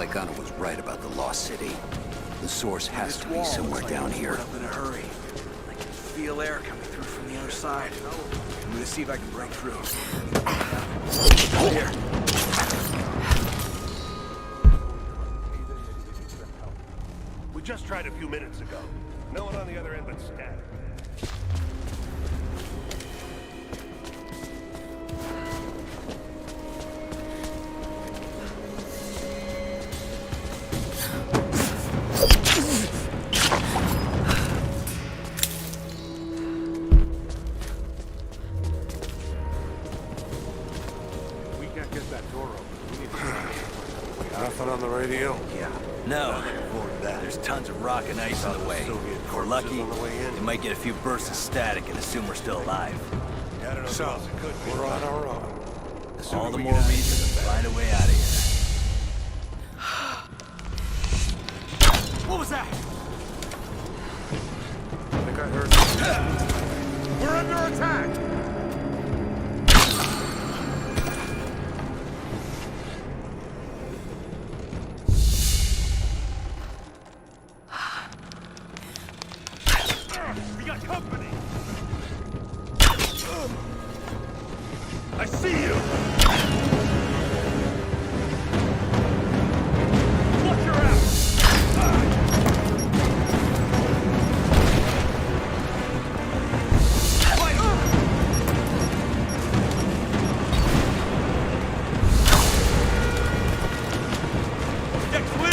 like Gunnar was right about the lost city. The source has to be somewhere down here. Up in a hurry. I can feel air coming through from the other side. I'm gonna see if I can break through. Here. We just tried a few minutes ago. No one on the other end but static. We can't get that door open. We need to Nothing on the radio? Yeah. No. There's tons of rock and ice in the way. If we're lucky, on the way in. we might get a few bursts of static and assume we're still alive. I don't know So, who else it could be. we're on our own. All the more reason to find a way out of here. What was that? I think I heard. We're under attack! We got company! I see you! Watch your ass! Get clear!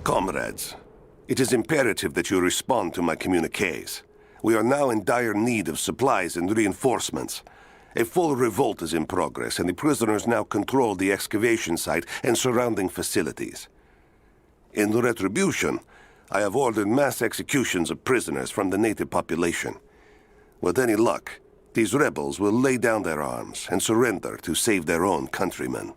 Comrades, it is imperative that you respond to my communiques. We are now in dire need of supplies and reinforcements. A full revolt is in progress, and the prisoners now control the excavation site and surrounding facilities. In retribution, I have ordered mass executions of prisoners from the native population. With any luck, these rebels will lay down their arms and surrender to save their own countrymen.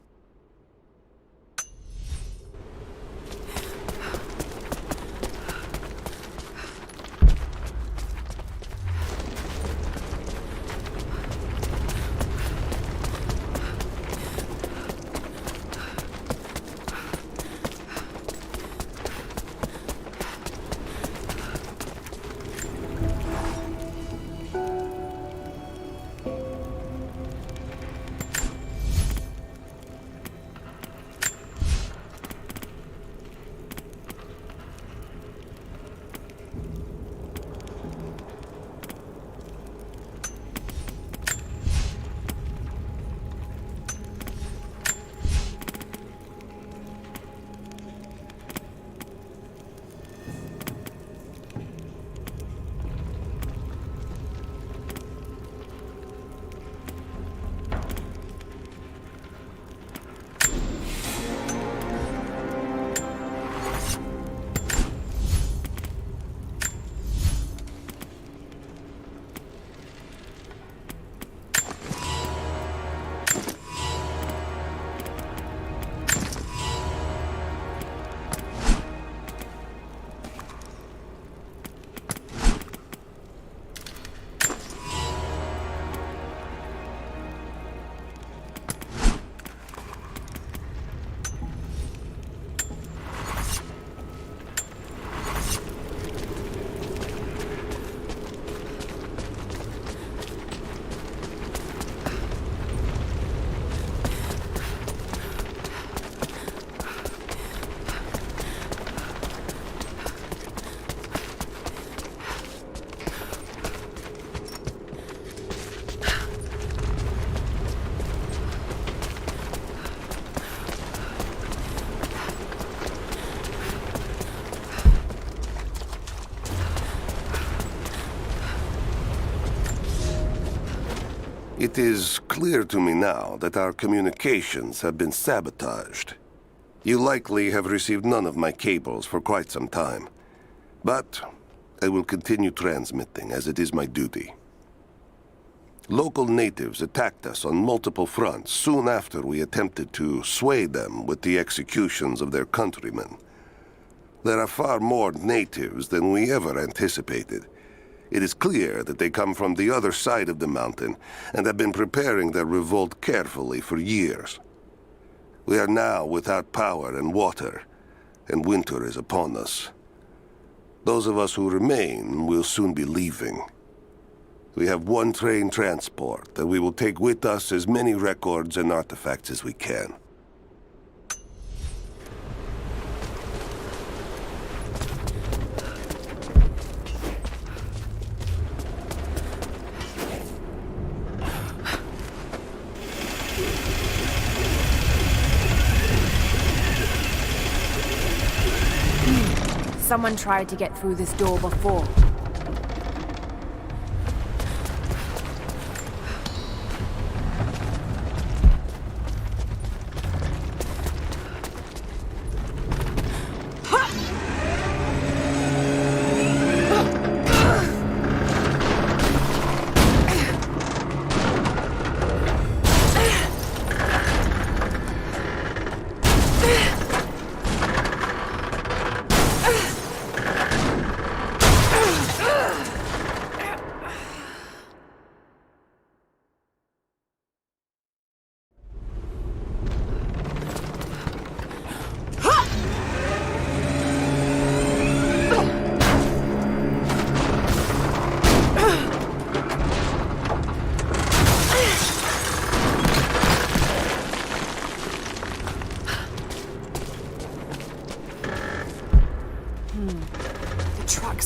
It is clear to me now that our communications have been sabotaged. You likely have received none of my cables for quite some time. But I will continue transmitting, as it is my duty. Local natives attacked us on multiple fronts soon after we attempted to sway them with the executions of their countrymen. There are far more natives than we ever anticipated. It is clear that they come from the other side of the mountain and have been preparing their revolt carefully for years. We are now without power and water, and winter is upon us. Those of us who remain will soon be leaving. We have one train transport, and we will take with us as many records and artifacts as we can. Someone tried to get through this door before.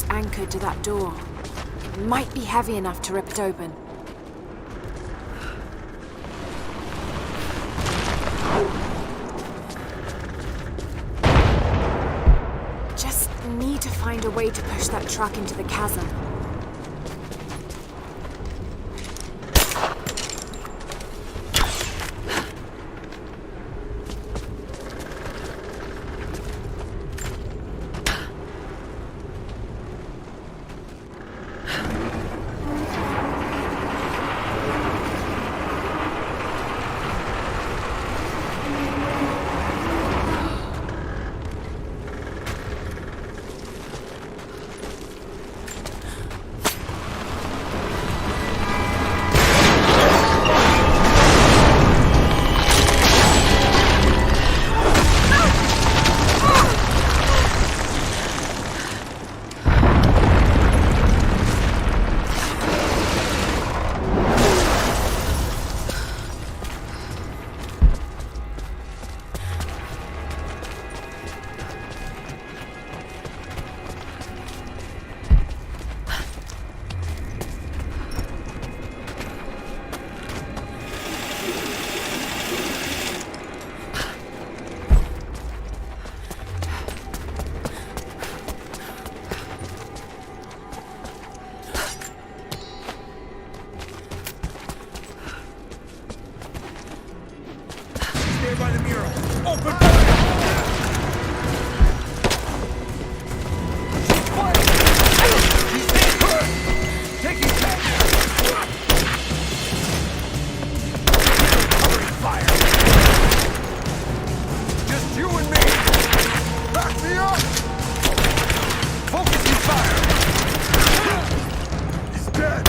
Anchored to that door. It might be heavy enough to rip it open. Just need to find a way to push that truck into the chasm. By the mural. Open fire! Taking covering fire. Just you and me. Back me up. Focusing fire. He's dead.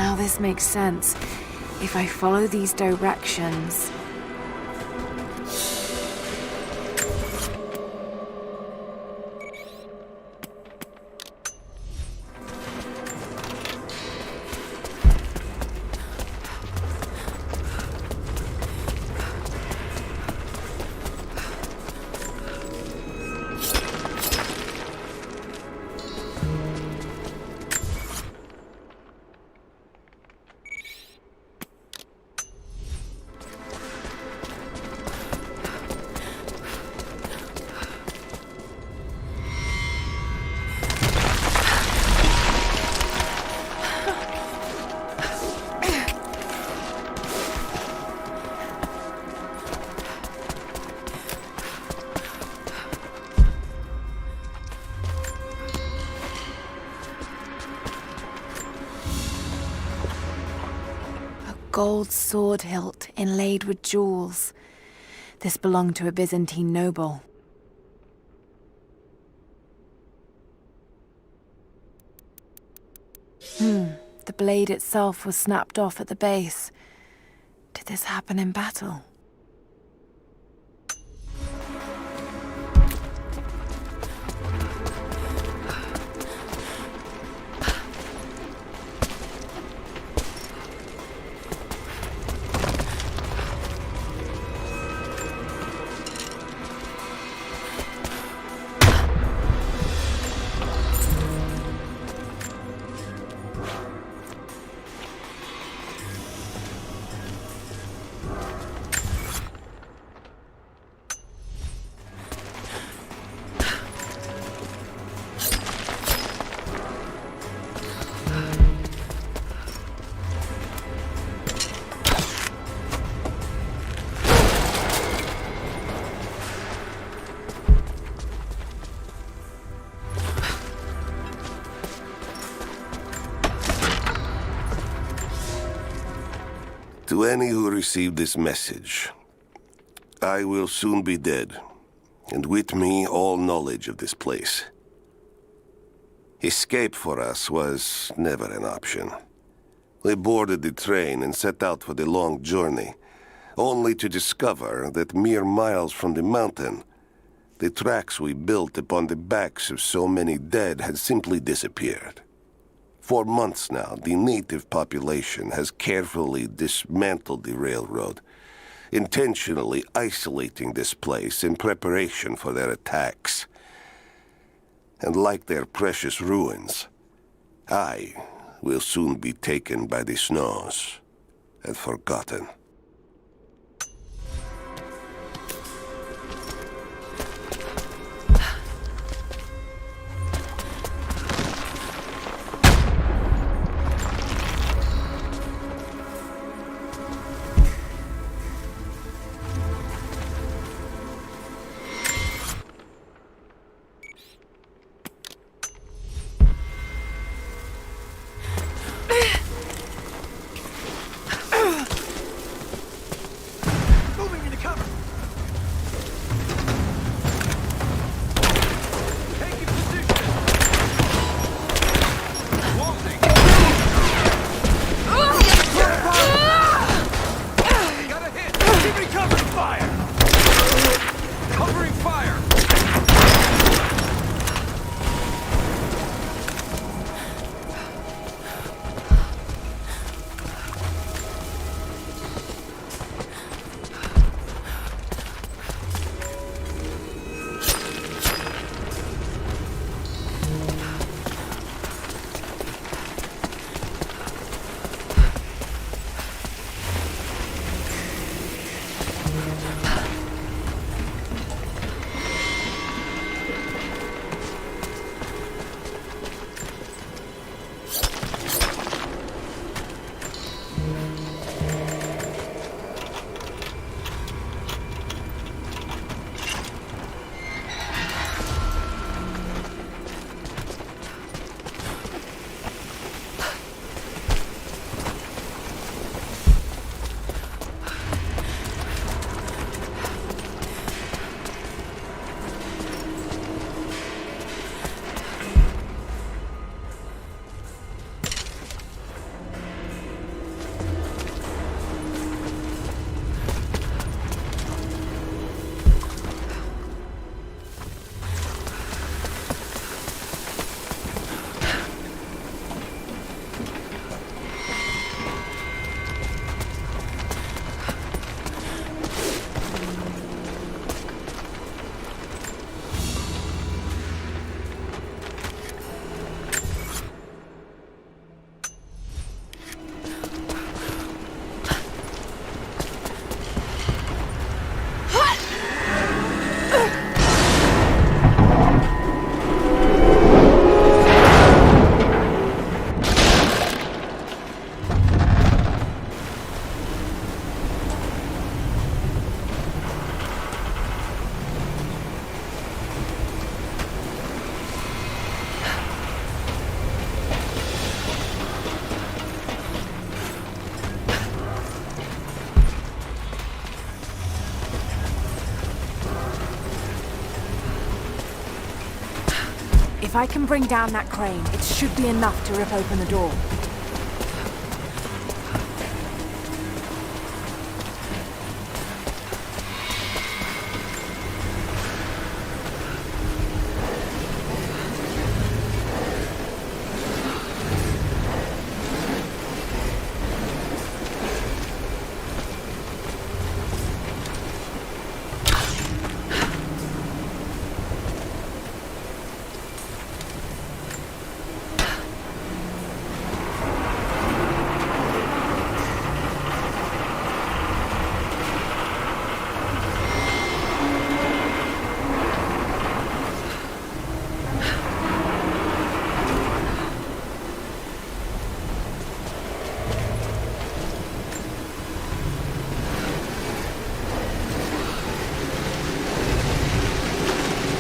Now this makes sense. If I follow these directions... Gold sword hilt inlaid with jewels. This belonged to a Byzantine noble. The blade itself was snapped off at the base. Did this happen in battle? To any who received this message, I will soon be dead, and with me all knowledge of this place. Escape for us was never an option. We boarded the train and set out for the long journey, only to discover that mere miles from the mountain, the tracks we built upon the backs of so many dead had simply disappeared. For months now, the native population has carefully dismantled the railroad, intentionally isolating this place in preparation for their attacks. And like their precious ruins, I will soon be taken by the snows and forgotten. If I can bring down that crane, it should be enough to rip open the door.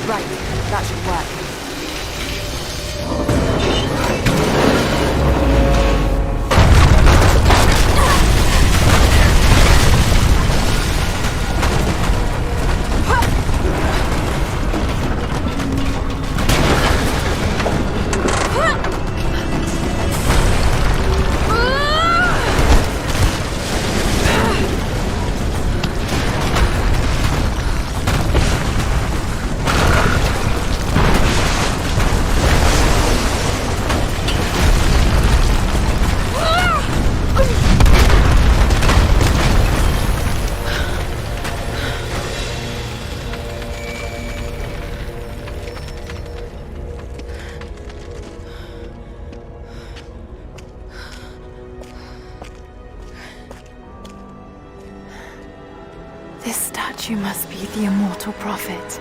Right, that should work. This statue must be the immortal prophet.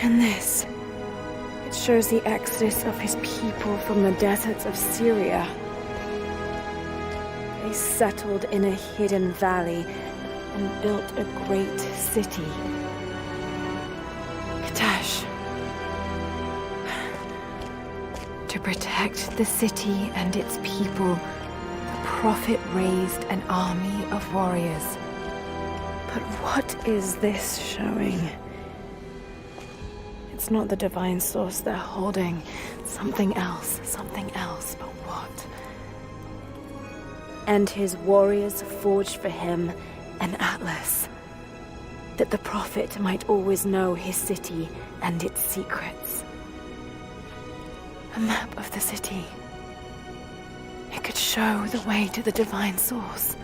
And this, it shows the exodus of his people from the deserts of Syria. They settled in a hidden valley and built a great city. Katash. To protect the city and its people, the prophet raised an army of warriors. But what is this showing? It's not the divine source they're holding. Something else, but what? And his warriors forged for him an atlas, that the prophet might always know his city and its secrets. A map of the city. It could show the way to the divine source.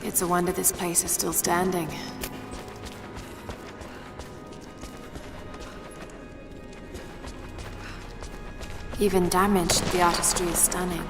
It's a wonder this place is still standing. Even damaged, the artistry is stunning.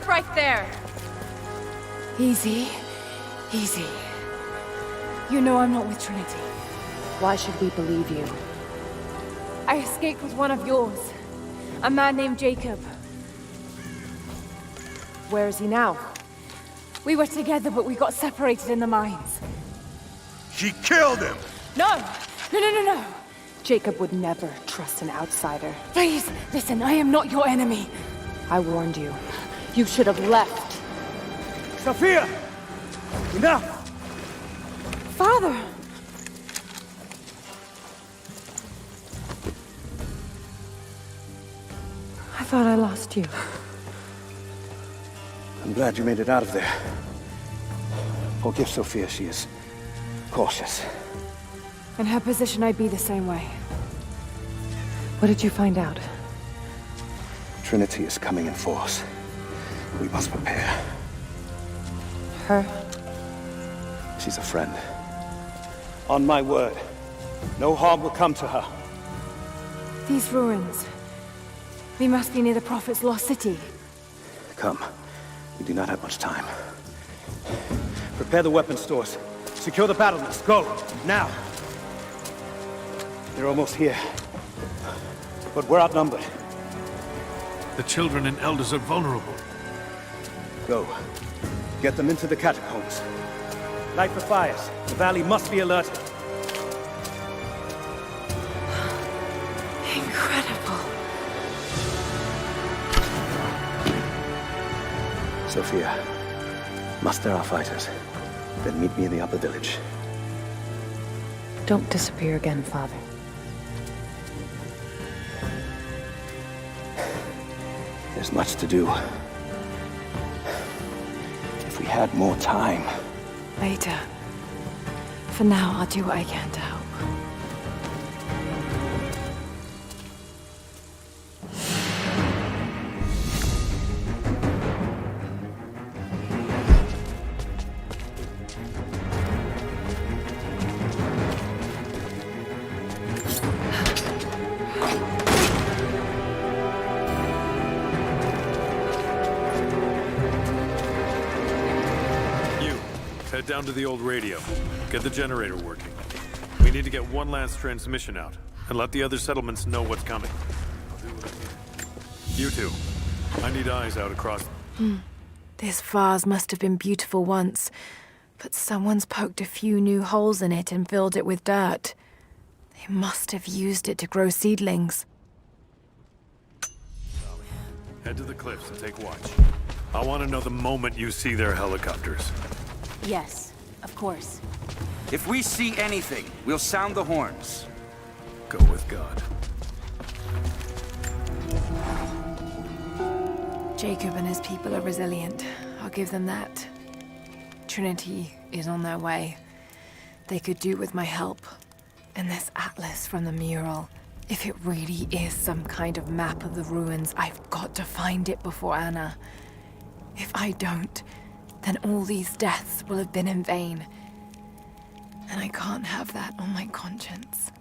stop right there! Easy. Easy. You know I'm not with Trinity. Why should we believe you? I escaped with one of yours. A man named Jacob. Where is he now? We were together, but we got separated in the mines. She killed him! No! No! Jacob would never trust an outsider. Please, listen, I am not your enemy. I warned you. You should have left. Sophia! Enough! Father! I thought I lost you. I'm glad you made it out of there. Forgive Sophia, she is cautious. In her position, I'd be the same way. What did you find out? Trinity is coming in force. We must prepare. Her? She's a friend. On my word, no harm will come to her. These ruins. We must be near the Prophet's lost city. Come. We do not have much time. Prepare the weapon stores. Secure the battlements. Go! Now! They're almost here. But we're outnumbered. The children and elders are vulnerable. Go. Get them into the catacombs. Light the fires. The valley must be alerted. Incredible. Sophia, muster our fighters. Then meet me in the upper village. Don't disappear again, Father. There's much to do. If we had more time. Later. For now, I'll do what I can to help. Head down to the old radio. Get the generator working. We need to get one last transmission out, and let the other settlements know what's coming. You two. I need eyes out across... This vase must have been beautiful once, but someone's poked a few new holes in it and filled it with dirt. They must have used it to grow seedlings. Head to the cliffs and take watch. I want to know the moment you see their helicopters. Yes, of course. If we see anything, we'll sound the horns. Go with God. Jacob and his people are resilient. I'll give them that. Trinity is on their way. They could do with my help. And this atlas from the mural. If it really is some kind of map of the ruins, I've got to find it before Anna. If I don't, then all these deaths will have been in vain. And I can't have that on my conscience.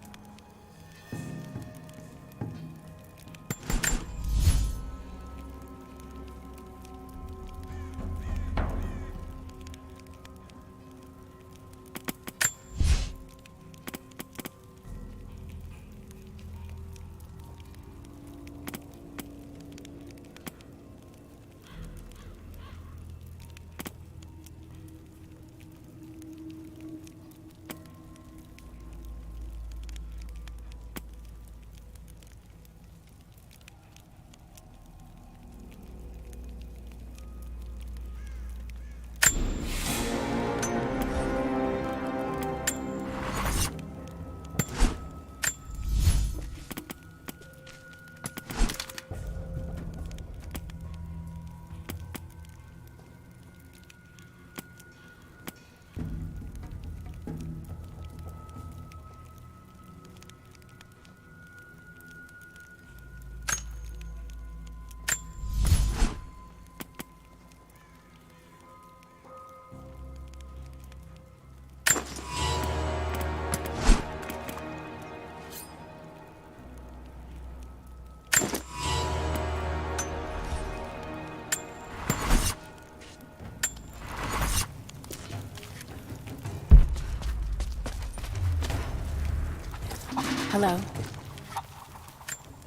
Hello.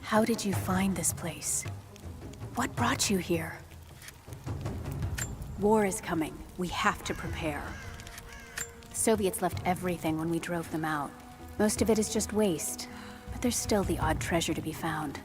How did you find this place? What brought you here? War is coming. We have to prepare. The Soviets left everything when we drove them out. Most of it is just waste, but there's still the odd treasure to be found.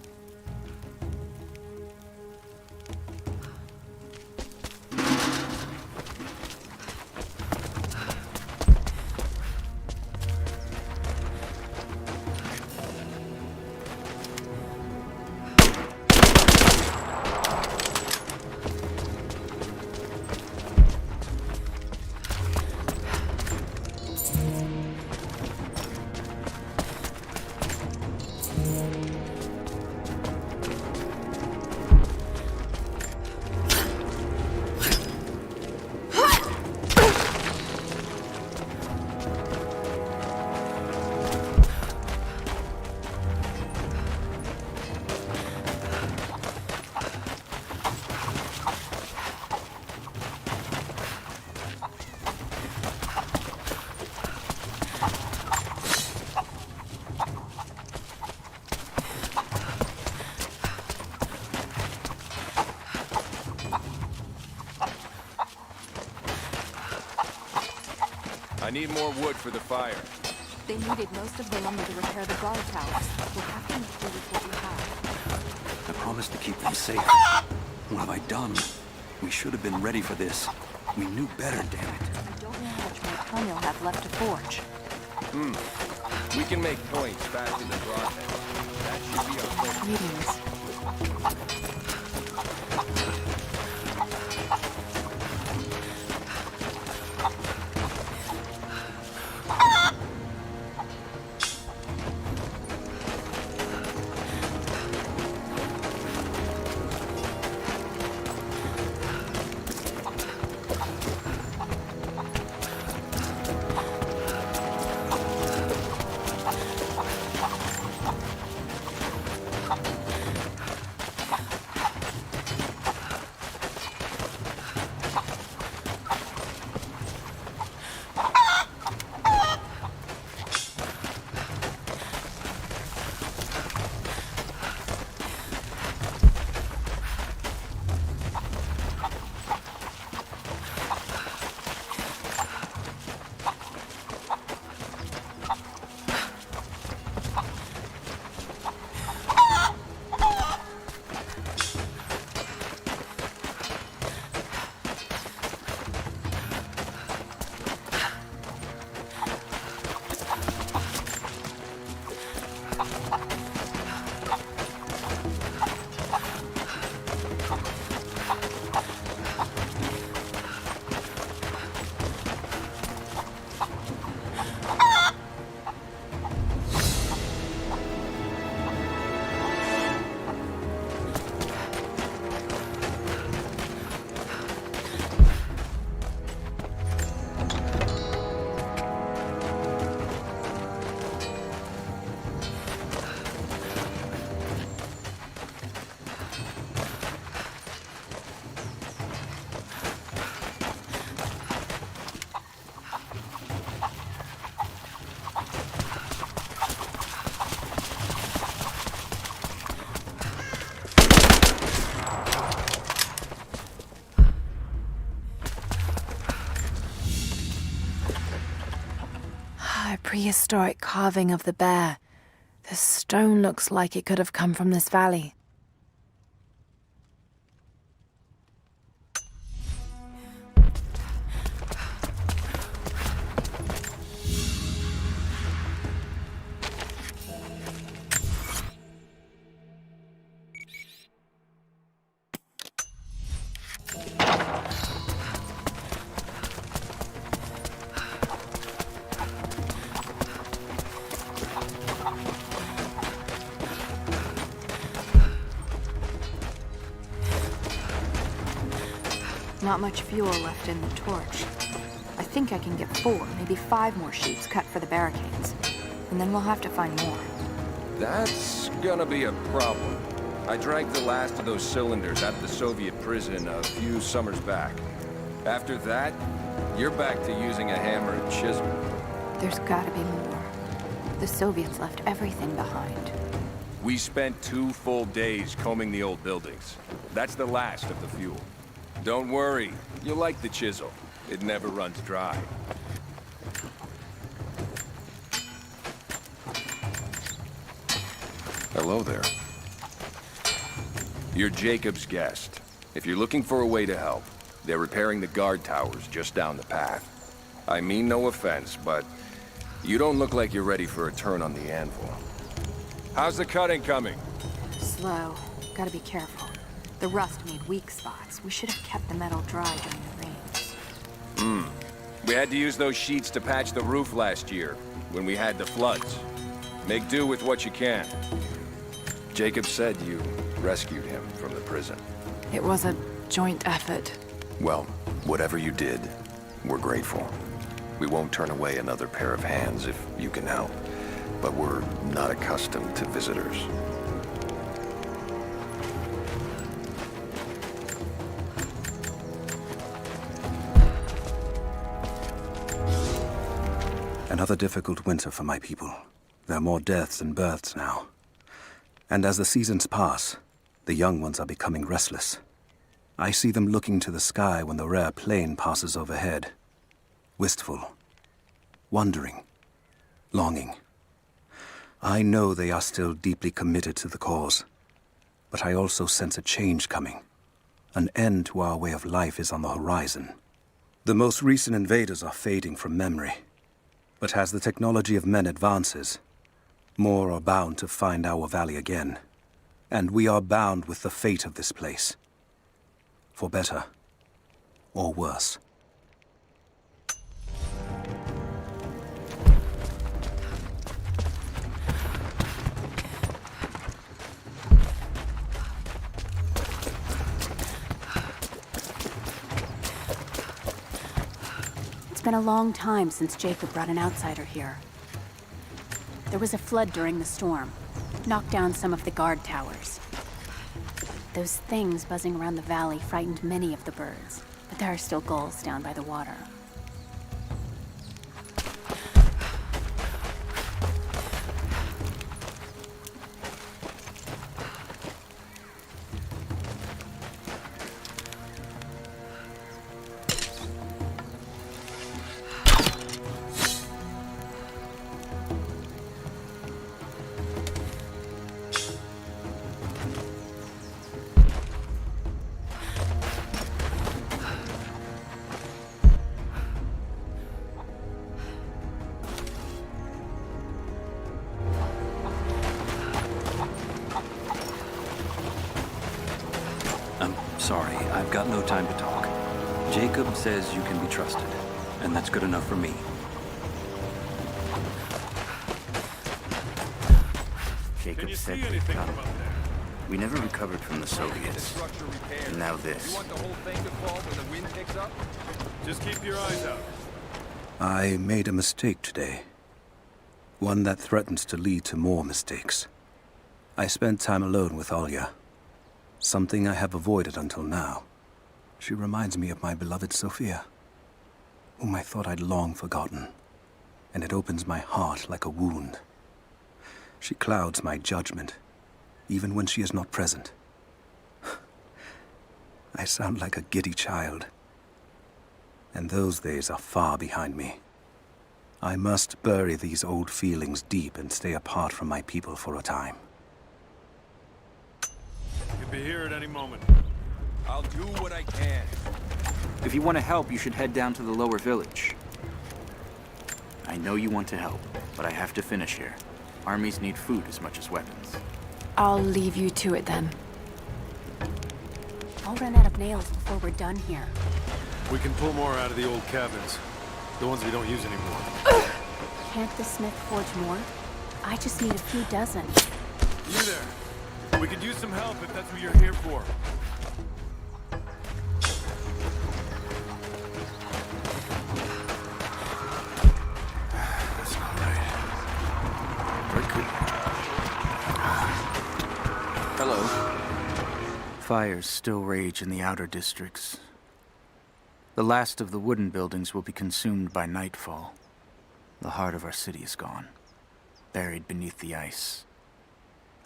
I need more wood for the fire. They needed most of the lumber to repair the guard towers. We'll have to make do with what we have. I promised to keep them safe. What have I done? We should have been ready for this. We knew better, damn it. I don't know how much more time you'll have left to forge. We can make points back to the broadhead. That should be our goal. Greetings. A prehistoric carving of the bear. The stone looks like it could have come from this valley. Not much fuel left in the torch. I think I can get 4, maybe 5 more sheets cut for the barricades. And then we'll have to find more. That's gonna be a problem. I drank the last of those cylinders at the Soviet prison a few summers back. After that, you're back to using a hammer and chisel. There's gotta be more. The Soviets left everything behind. We spent 2 full days combing the old buildings. That's the last of the fuel. Don't worry, you'll like the chisel. It never runs dry. Hello there. You're Jacob's guest. If you're looking for a way to help, they're repairing the guard towers just down the path. I mean no offense, but you don't look like you're ready for a turn on the anvil. How's the cutting coming? Slow. Gotta be careful. The rust made weak spots. We should have kept the metal dry during the rains. We had to use those sheets to patch the roof last year, when we had the floods. Make do with what you can. Jacob said you rescued him from the prison. It was a joint effort. Well, whatever you did, we're grateful. We won't turn away another pair of hands if you can help. But we're not accustomed to visitors. Another difficult winter for my people. There are more deaths than births now. And as the seasons pass, the young ones are becoming restless. I see them looking to the sky when the rare plane passes overhead. Wistful. Wondering. Longing. I know they are still deeply committed to the cause. But I also sense a change coming. An end to our way of life is on the horizon. The most recent invaders are fading from memory. But as the technology of men advances, more are bound to find our valley again. And we are bound with the fate of this place. For better or worse. It's been a long time since Jacob brought an outsider here. There was a flood during the storm. Knocked down some of the guard towers. Those things buzzing around the valley frightened many of the birds, but there are still gulls down by the water. Sorry, I've got no time to talk. Jacob says you can be trusted, and that's good enough for me. Jacob said they'd come. We never recovered from the Soviets. And now this. Just keep your eyes out. I made a mistake today. One that threatens to lead to more mistakes. I spent time alone with Olya. Something I have avoided until now. She reminds me of my beloved Sophia, whom I thought I'd long forgotten, and it opens my heart like a wound. She clouds my judgment, even when she is not present. I sound like a giddy child, and those days are far behind me. I must bury these old feelings deep and stay apart from my people for a time. You'll be here at any moment. I'll do what I can. If you want to help, you should head down to the lower village. I know you want to help, but I have to finish here. Armies need food as much as weapons. I'll leave you to it then. I'll run out of nails before we're done here. We can pull more out of the old cabins. The ones we don't use anymore. Can't the smith forge more? I just need a few dozen. You there. We could use some help if that's what you're here for. That's not right. Where could... Hello. Fires still rage in the outer districts. The last of the wooden buildings will be consumed by nightfall. The heart of our city is gone. buried beneath the ice.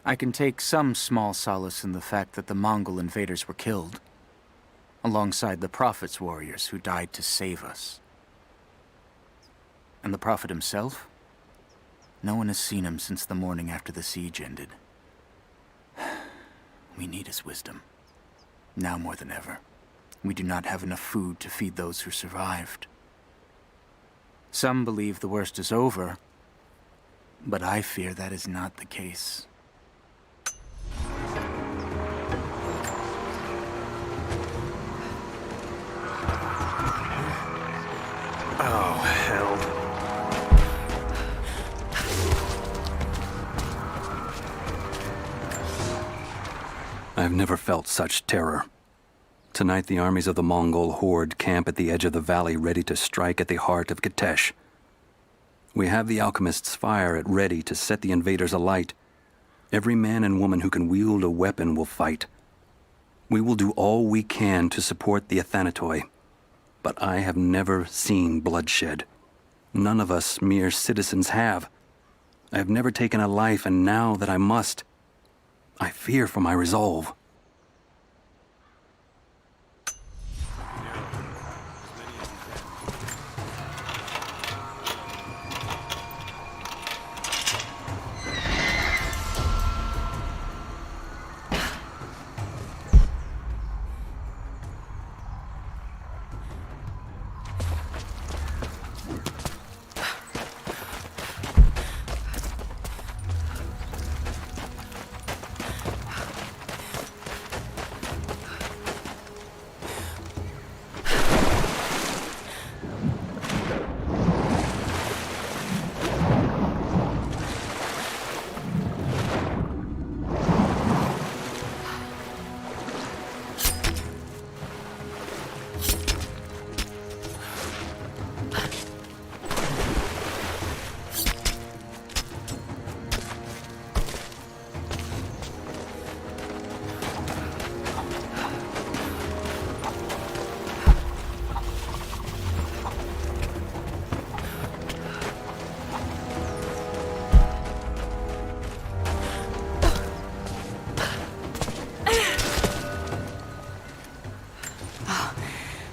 I can take some small solace in the fact that the Mongol invaders were killed, alongside the Prophet's warriors who died to save us. And the Prophet himself? No one has seen him since the morning after the siege ended. We need his wisdom. Now more than ever. We do not have enough food to feed those who survived. Some believe the worst is over, but I fear that is not the case. Oh, hell. I've never felt such terror. Tonight, the armies of the Mongol horde camp at the edge of the valley, ready to strike at the heart of Kitesh. We have the alchemist's fire at ready to set the invaders alight. Every man and woman who can wield a weapon will fight. We will do all we can to support the Athanatoi. But I have never seen bloodshed. None of us mere citizens have. I have never taken a life, and now that I must, I fear for my resolve.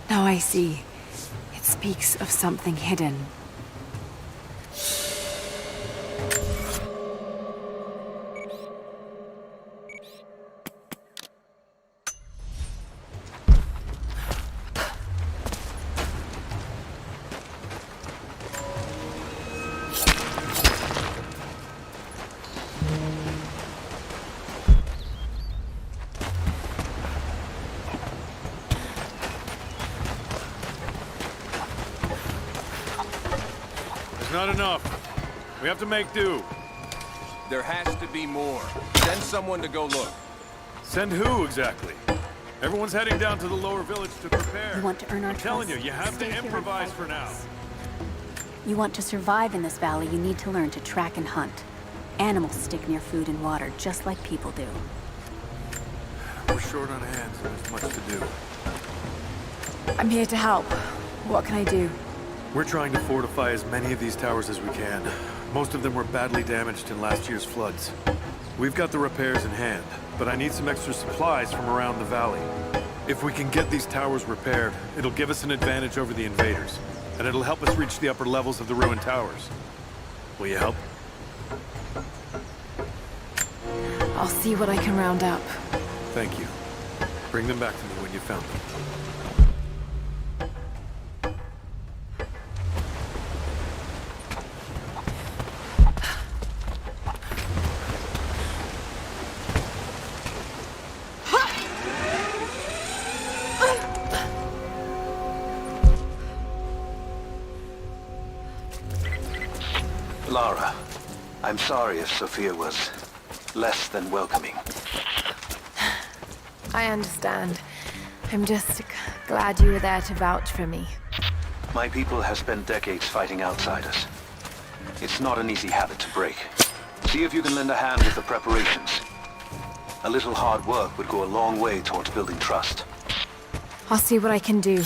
Now I see. It speaks of something hidden. Not enough. We have to make do. There has to be more. Send someone to go look. Send who, exactly? Everyone's heading down to the lower village to prepare. You want to earn our I'm telling you, trust? you have Stay to here and improvise fight for with now. us. You want to survive in this valley, you need to learn to track and hunt. Animals stick near food and water, just like people do. We're short on hands and there's much to do. I'm here to help. What can I do? We're trying to fortify as many of these towers as we can. Most of them were badly damaged in last year's floods. We've got the repairs in hand, but I need some extra supplies from around the valley. If we can get these towers repaired, it'll give us an advantage over the invaders, and it'll help us reach the upper levels of the ruined towers. Will you help? I'll see what I can round up. Thank you. Bring them back to me when you found them. Lara, I'm sorry if Sophia was less than welcoming. I understand. I'm just glad you were there to vouch for me. My people have spent decades fighting outsiders. It's not an easy habit to break. See if you can lend a hand with the preparations. A little hard work would go a long way towards building trust. I'll see what I can do.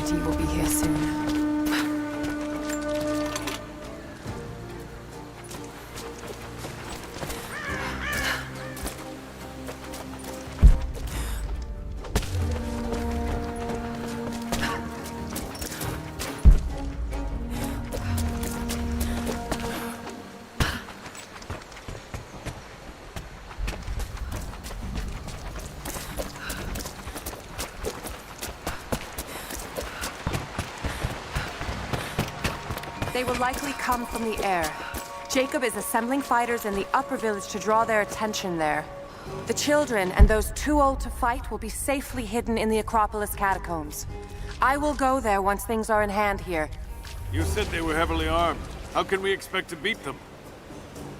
Trinity will be here soon. They will likely come from the air. Jacob is assembling fighters in the upper village to draw their attention there. The children and those too old to fight will be safely hidden in the Acropolis catacombs. I will go there once things are in hand here. You said they were heavily armed. How can we expect to beat them?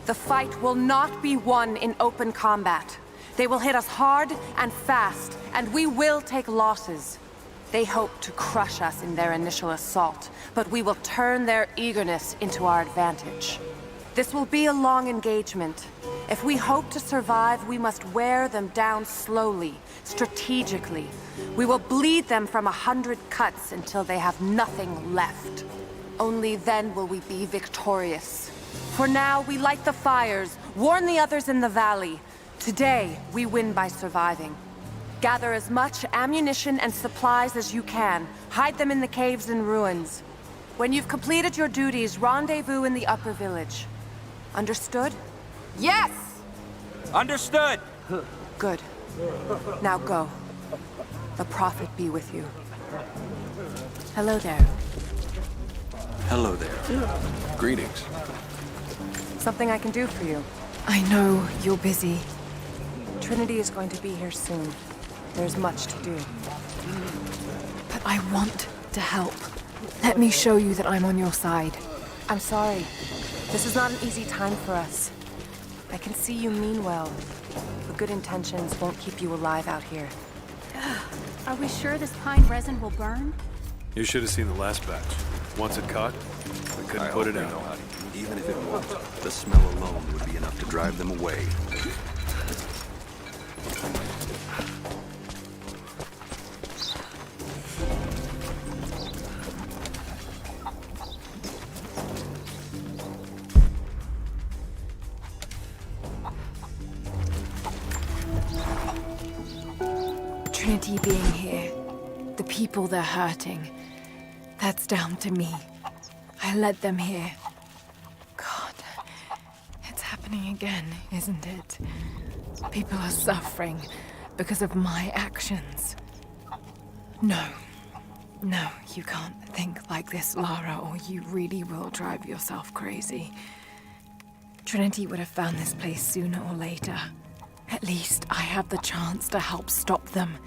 The fight will not be won in open combat. They will hit us hard and fast, and we will take losses. They hope to crush us in their initial assault, but we will turn their eagerness into our advantage. This will be a long engagement. If we hope to survive, we must wear them down slowly, strategically. We will bleed them from 100 cuts until they have nothing left. Only then will we be victorious. For now, we light the fires, warn the others in the valley. Today, we win by surviving. Gather as much ammunition and supplies as you can. Hide them in the caves and ruins. When you've completed your duties, rendezvous in the upper village. Understood? Yes! Understood! Good. Now go. The Prophet be with you. Hello there. Hello there. Greetings. Something I can do for you. I know you're busy. Trinity is going to be here soon. There's much to do. But I want to help. Let me show you that I'm on your side. I'm sorry. This is not an easy time for us. I can see you mean well, but good intentions won't keep you alive out here. Are we sure this pine resin will burn? You should have seen the last batch. Once it caught, we couldn't put it out. Even if it won't, the smell alone would be enough to drive them away. Trinity being here, the people they're hurting, that's down to me. I led them here. God, it's happening again, isn't it? People are suffering because of my actions. No, you can't think like this, Lara, or you really will drive yourself crazy. Trinity would have found this place sooner or later. At least I have the chance to help stop them.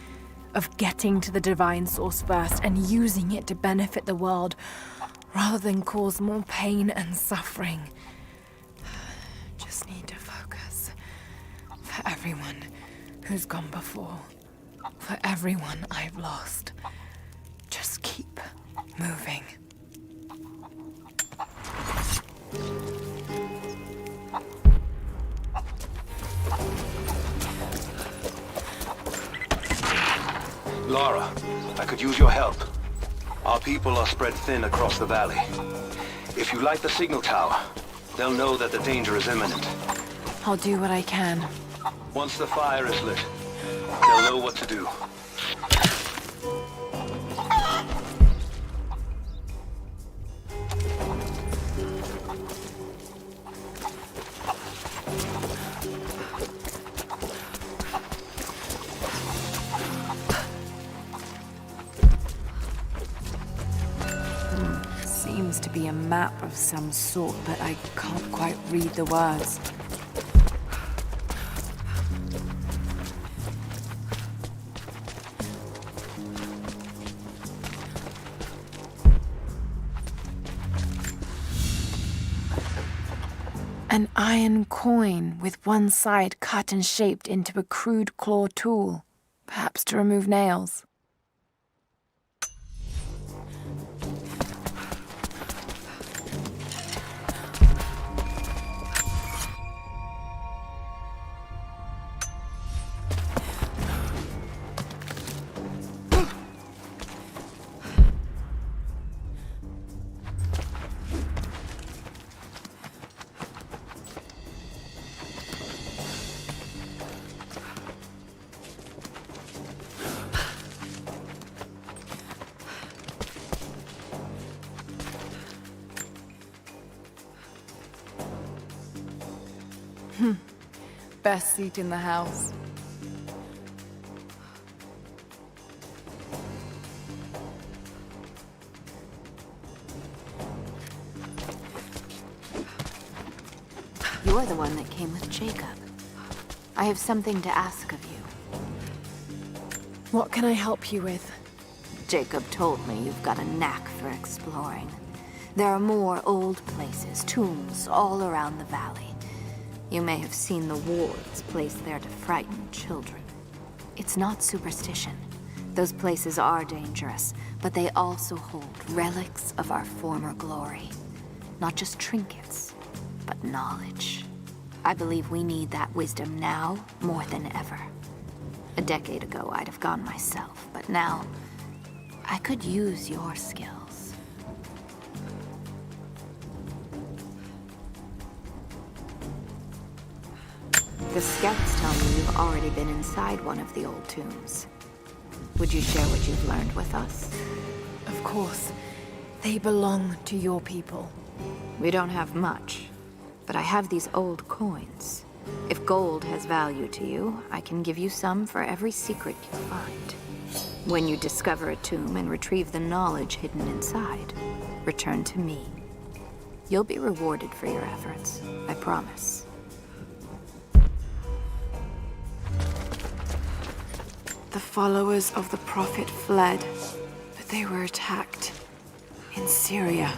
Of getting to the Divine Source first and using it to benefit the world, rather than cause more pain and suffering. Just need to focus. For everyone who's gone before. For everyone I've lost. Just keep moving. Lara, I could use your help. Our people are spread thin across the valley. If you light the signal tower, they'll know that the danger is imminent. I'll do what I can. Once the fire is lit, they'll know what to do. Seems to be a map of some sort, but I can't quite read the words. An iron coin with one side cut and shaped into a crude claw tool, perhaps to remove nails. best seat in the house. You're the one that came with Jacob. I have something to ask of you. What can I help you with? Jacob told me you've got a knack for exploring. There are more old places, tombs, all around the valley. You may have seen the wards placed there to frighten children. It's not superstition. Those places are dangerous, but they also hold relics of our former glory. Not just trinkets, but knowledge. I believe we need that wisdom now more than ever. A decade ago, I'd have gone myself, but now, I could use your skills. The scouts tell me you've already been inside one of the old tombs. Would you share what you've learned with us? Of course. They belong to your people. We don't have much, but I have these old coins. If gold has value to you, I can give you some for every secret you find. When you discover a tomb and retrieve the knowledge hidden inside, return to me. You'll be rewarded for your efforts, I promise. The followers of the Prophet fled, but they were attacked in Syria.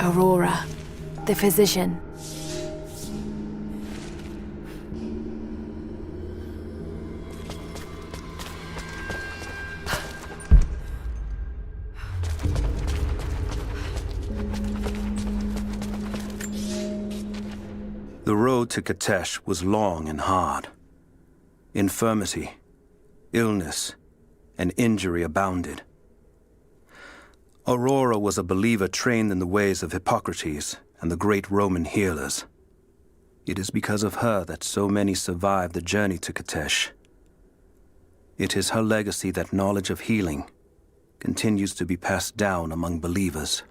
Aurora, the physician. The road to Katesh was long and hard. Infirmity, illness, and injury abounded. Aurora was a believer trained in the ways of Hippocrates and the great Roman healers. It is because of her that so many survived the journey to Katesh. It is her legacy that knowledge of healing continues to be passed down among believers.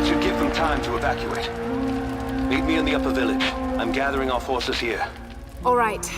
should give them time to evacuate. Meet me in the upper village. I'm gathering our forces here. All right.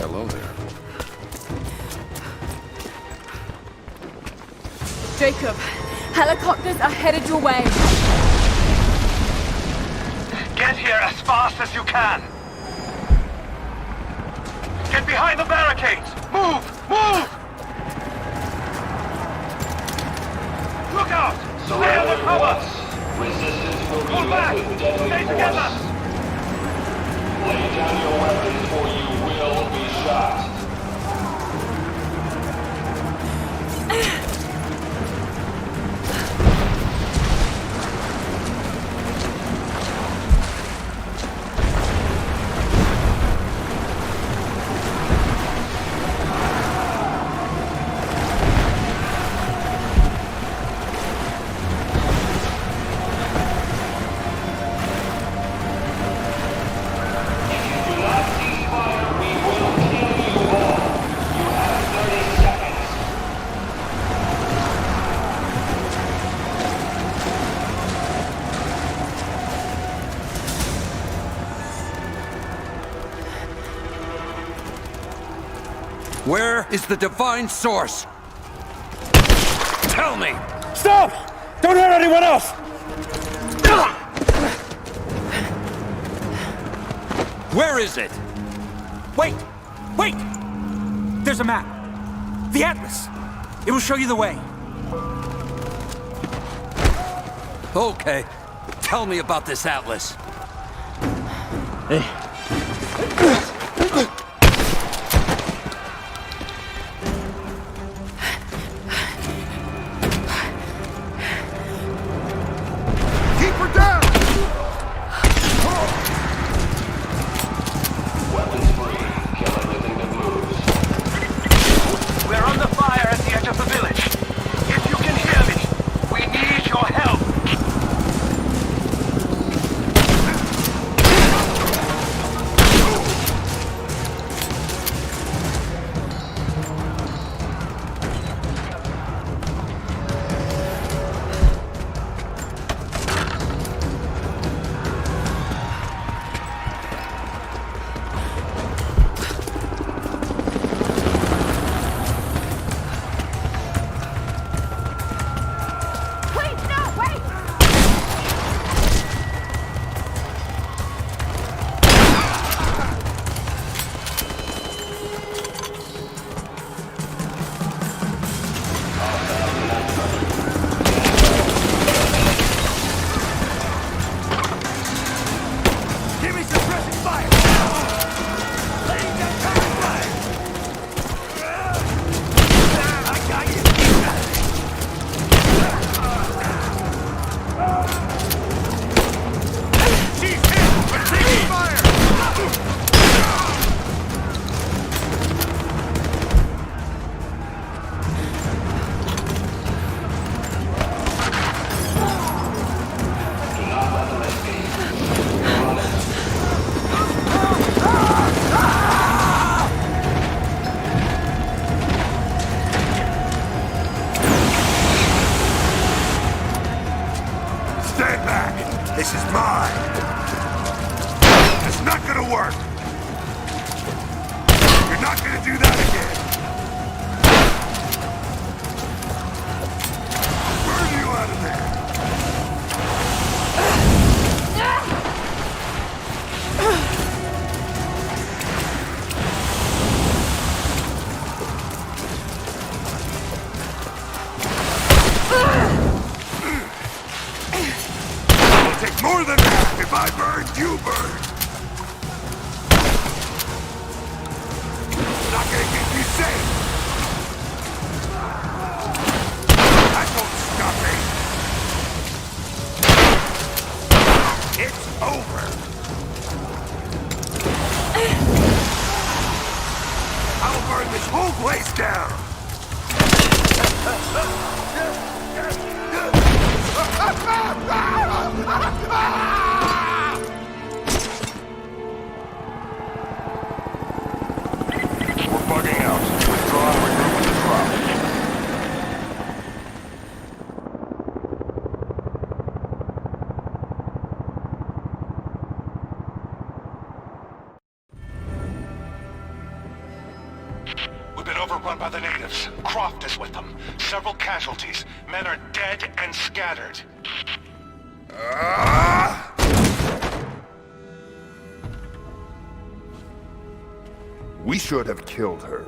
Hello there. Jacob, helicopters are headed your way. Get here as fast as you can! Get behind the barricades! Move! Move! Look out! Stay under cover! Resistance will be Pull back! met with deadly Stay force. together! Lay down your weapons or you will be shot. Where is the divine source? Tell me! Stop! Don't hurt anyone else! Where is it? Wait! Wait! There's a map. The Atlas. It will show you the way. Okay. Tell me about this Atlas. Weapons free. Kill everything that moves. We're under fire at the edge of the village. If you can hear me, we need your help. Stand back! This is mine! It's not gonna work! You're not gonna do that again! Burn you out of there! It'll take more than that! If I burn, you burn! Not gonna keep you safe! That won't stop me! It's over! I'll burn this whole place down! We're bugging out. Withdraw and regroup with the drop. We've been overrun by the natives. Croft is with them. Several casualties. Men are dead and scattered. We should have killed her.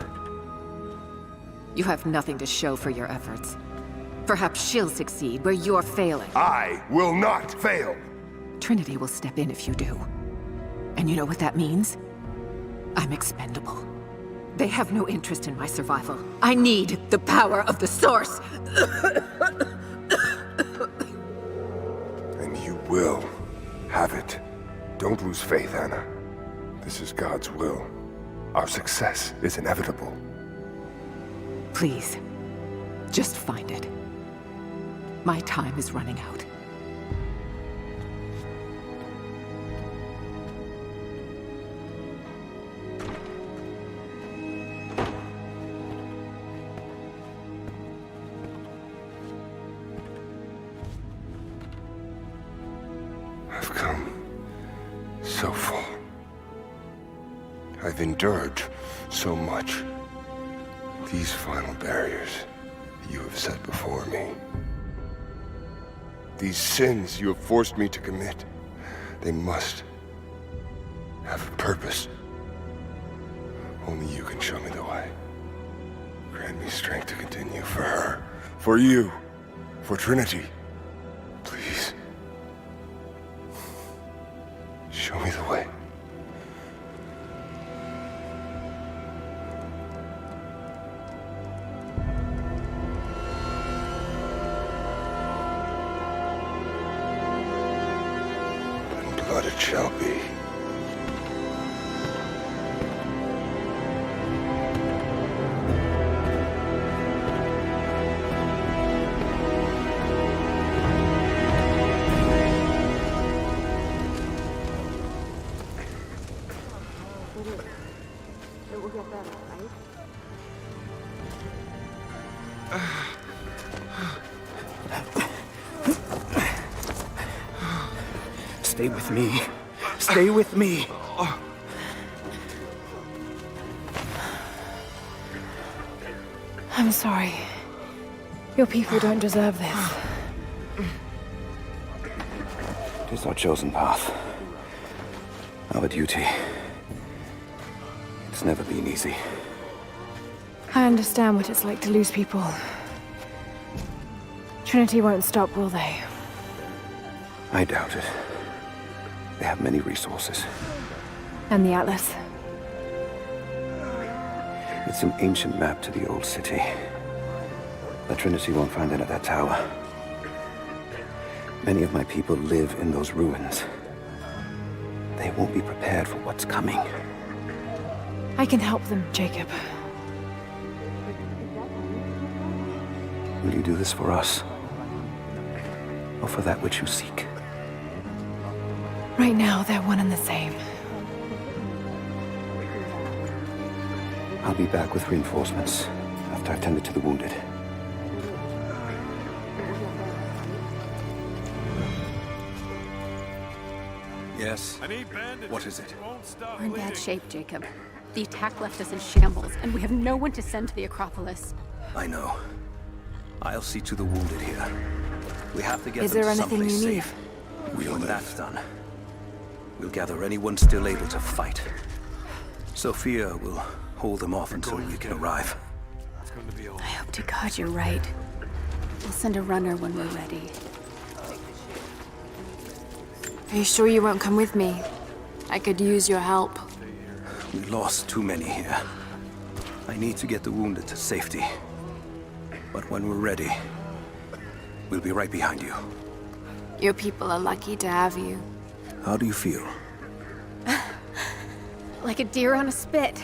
You have nothing to show for your efforts. Perhaps she'll succeed where you're failing. I will not fail! Trinity will step in if you do. And you know what that means? I'm expendable. They have no interest in my survival. I need the power of the Source! And you will have it. Don't lose faith, Anna. This is God's will. Our success is inevitable. Please, just find it. My time is running out. I've come so far. I've endured so much. These final barriers you have set before me. These sins you have forced me to commit, they must have a purpose. Only you can show me the way. Grant me strength to continue for her, for you, for Trinity. Please. Show me the way. Blood it shall be. Stay with me. Stay with me. I'm sorry. Your people don't deserve this. It is our chosen path. Our duty. It's never been easy. I understand what it's like to lose people. Trinity won't stop, will they? I doubt it. They have many resources. And the Atlas? It's an ancient map to the old city. But Trinity won't find it at that tower. Many of my people live in those ruins. They won't be prepared for what's coming. I can help them, Jacob. Will you do this for us? Or for that which you seek? Right now, they're one and the same. I'll be back with reinforcements after I've tended to the wounded. Yes? What is it? We're in bad shape, Jacob. The attack left us in shambles, and we have no one to send to the Acropolis. I know. I'll see to the wounded here. We have to get Is them there to anything someplace you need? safe. When that's done, we'll gather anyone still able to fight. Sophia will hold them off until we can arrive. I hope to God you're right. We'll send a runner when we're ready. Are you sure you won't come with me? I could use your help. We lost too many here. I need to get the wounded to safety. But when we're ready, we'll be right behind you. Your people are lucky to have you. How do you feel? Like a deer on a spit.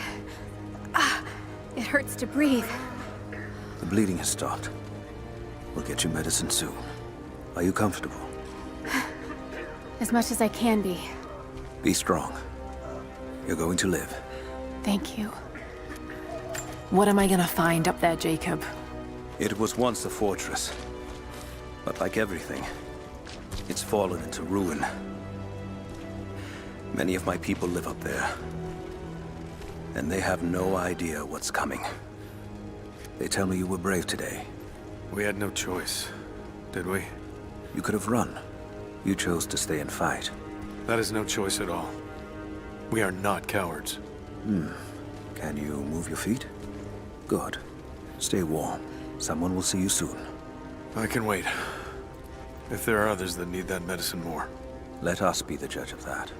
It hurts to breathe. The bleeding has stopped. We'll get you medicine soon. Are you comfortable? As much as I can be. Be strong. You're going to live. Thank you. What am I gonna find up there, Jacob? It was once a fortress. But like everything, it's fallen into ruin. Many of my people live up there. And they have no idea what's coming. They tell me you were brave today. We had no choice, did we? You could have run. You chose to stay and fight. That is no choice at all. We are not cowards. Can you move your feet? Good. Stay warm. Someone will see you soon. I can wait. If there are others that need that medicine more. Let us be the judge of that.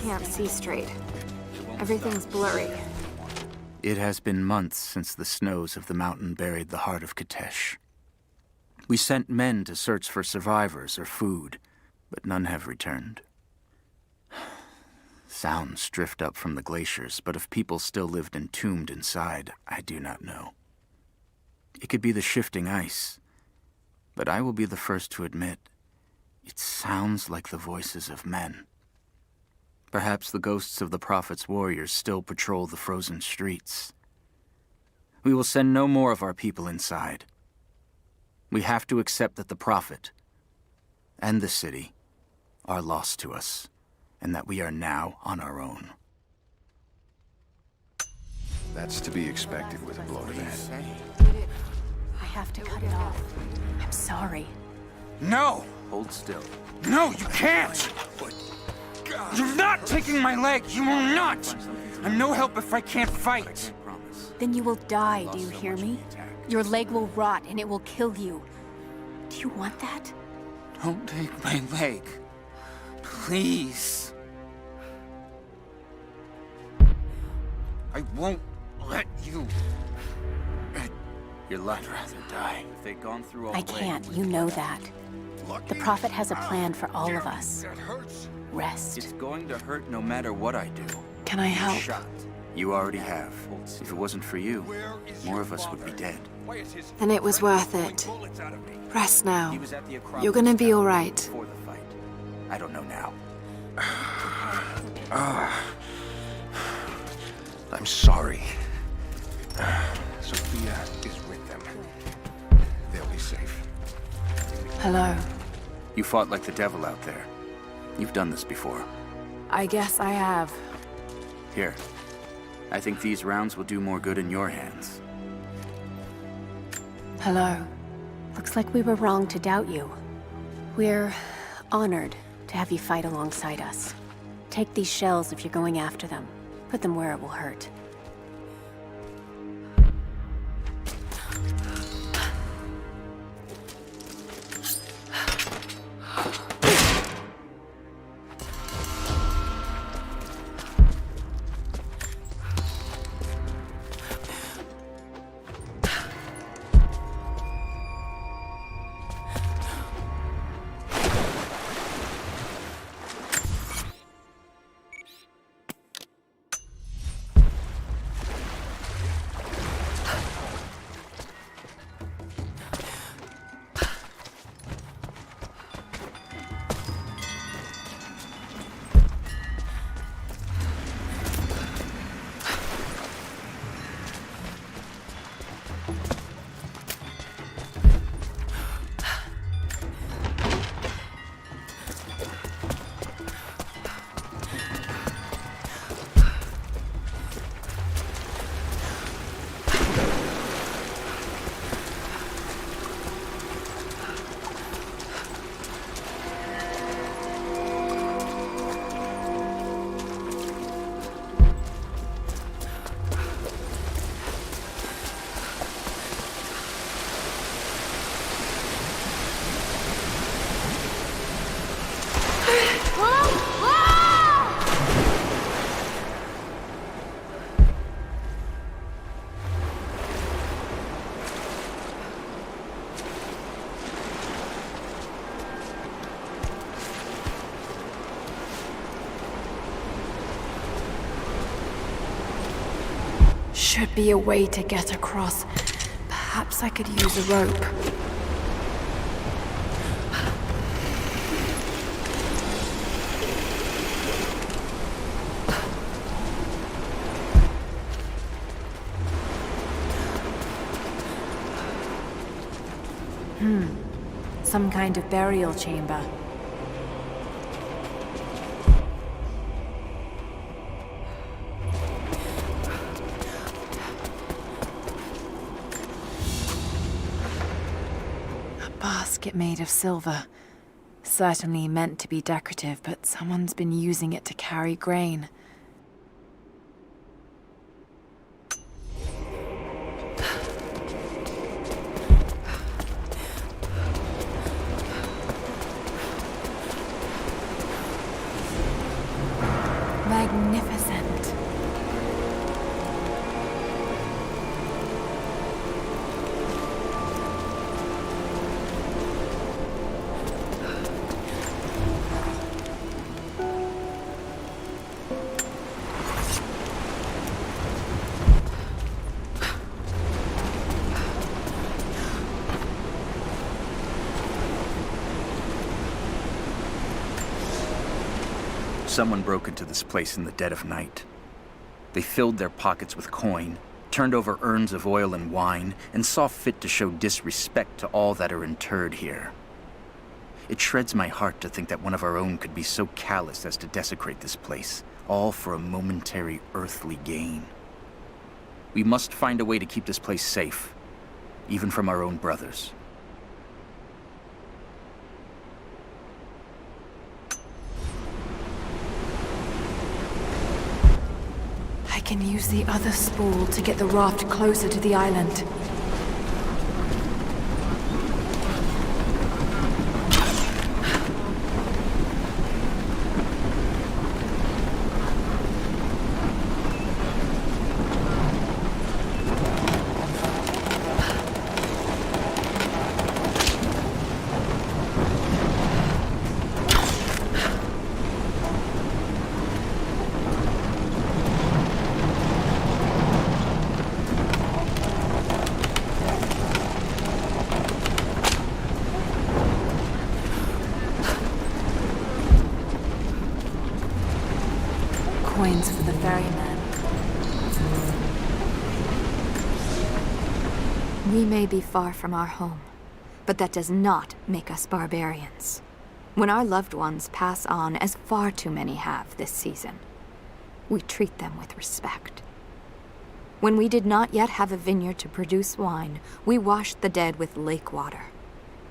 Can't see straight. Everything's blurry. It has been months since the snows of the mountain buried the heart of Katesh. We sent men to search for survivors or food, but none have returned. Sounds drift up from the glaciers, but if people still lived entombed inside, I do not know. It could be the shifting ice, but I will be the first to admit, it sounds like the voices of men. Perhaps the ghosts of the Prophet's warriors still patrol the frozen streets. We will send no more of our people inside. We have to accept that the Prophet and the city are lost to us, and that we are now on our own. That's to be expected with a blow to the head. I have to cut it off. I'm sorry. No! Hold still. No, you can't! You're not taking my leg! You will not! I'm no help if I can't fight! Then you will die, do you hear me? Your leg will rot and it will kill you. Do you want that? Don't take my leg. Please. I won't let you. Your life rather die. If they'd gone through all I can't, you know that. The Prophet has a plan for all of us. Rest. It's going to hurt no matter what I do. Can I help? You already have. If it wasn't for you, more of us would be dead. Then it was worth it. Rest now. You're gonna be all right. I don't know now. I'm sorry. Sophia is with them. They'll be safe. Hello. You fought like the devil out there. You've done this before. I guess I have. Here. I think these rounds will do more good in your hands. Hello. Looks like we were wrong to doubt you. We're honored to have you fight alongside us. Take these shells if you're going after them. Put them where it will hurt. should be a way to get across. Perhaps I could use a rope. Some kind of burial chamber. A basket made of silver. Certainly meant to be decorative, but someone's been using it to carry grain. Magnificent. Someone broke into this place in the dead of night. They filled their pockets with coin, turned over urns of oil and wine, and saw fit to show disrespect to all that are interred here. It shreds my heart to think that one of our own could be so callous as to desecrate this place, all for a momentary earthly gain. We must find a way to keep this place safe, even from our own brothers. I can use the other spool to get the raft closer to the island. Coins for the ferryman. We may be far from our home, but that does not make us barbarians. When our loved ones pass on, as far too many have this season, we treat them with respect. When we did not yet have a vineyard to produce wine, we washed the dead with lake water.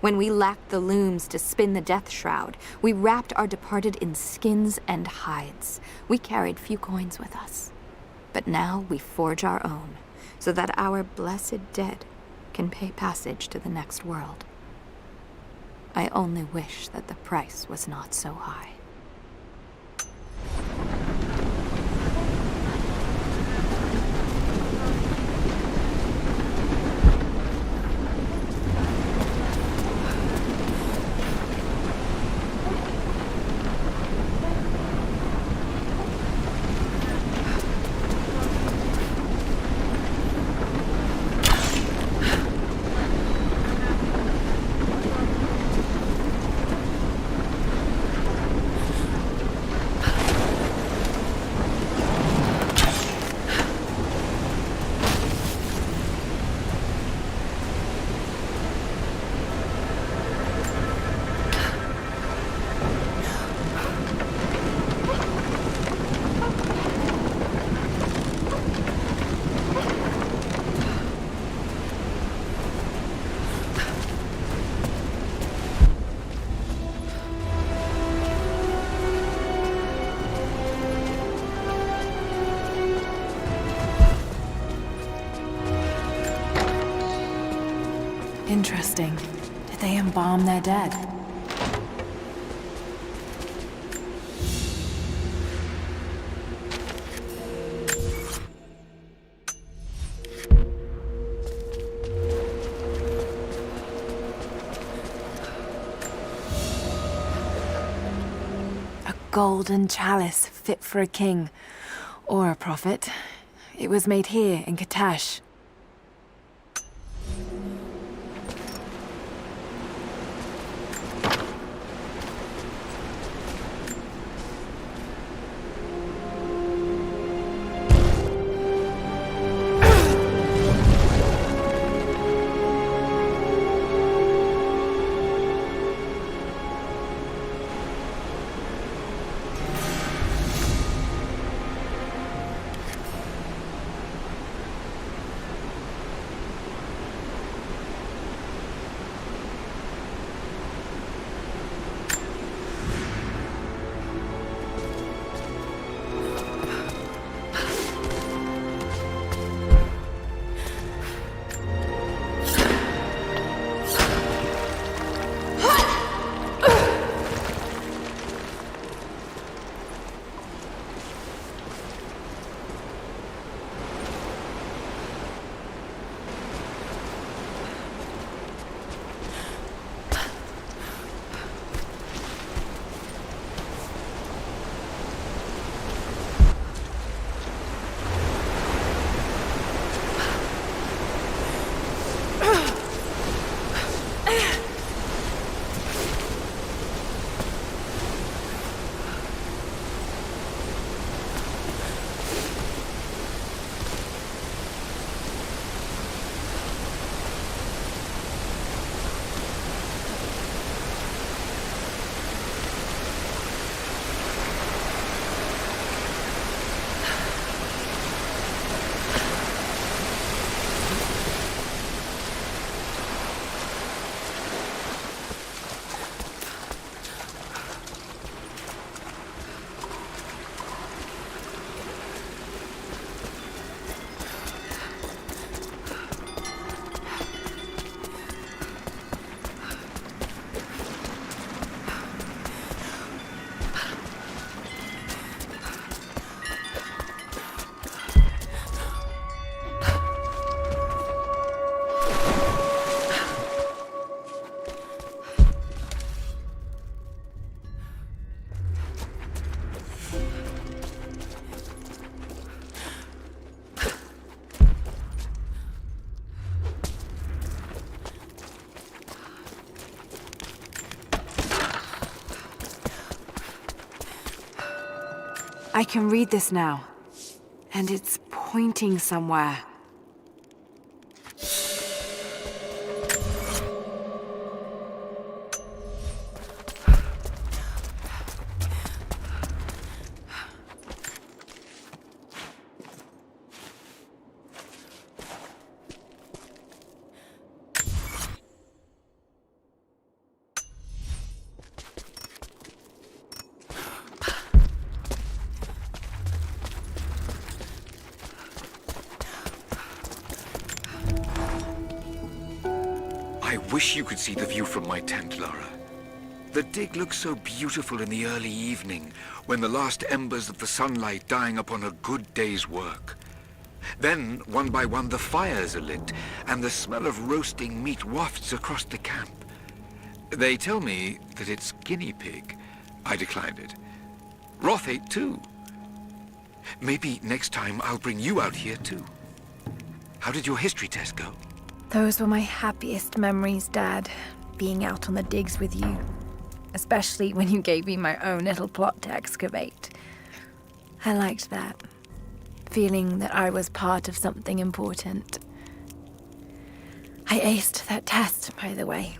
When we lacked the looms to spin the death shroud, we wrapped our departed in skins and hides. We carried few coins with us. But now we forge our own, so that our blessed dead can pay passage to the next world. I only wish that the price was not so high. Interesting. Did they embalm their dead? A golden chalice fit for a king. Or a prophet. It was made here in Katash. I can read this now. And it's pointing somewhere. I wish you could see the view from my tent, Lara. The dig looks so beautiful in the early evening, when the last embers of the sunlight dying upon a good day's work. Then, one by one, the fires are lit, and the smell of roasting meat wafts across the camp. They tell me that it's guinea pig. I declined it. Roth ate too. Maybe next time I'll bring you out here too. How did your history test go? Those were my happiest memories, Dad. Being out on the digs with you. Especially when you gave me my own little plot to excavate. I liked that. Feeling that I was part of something important. I aced that test, by the way.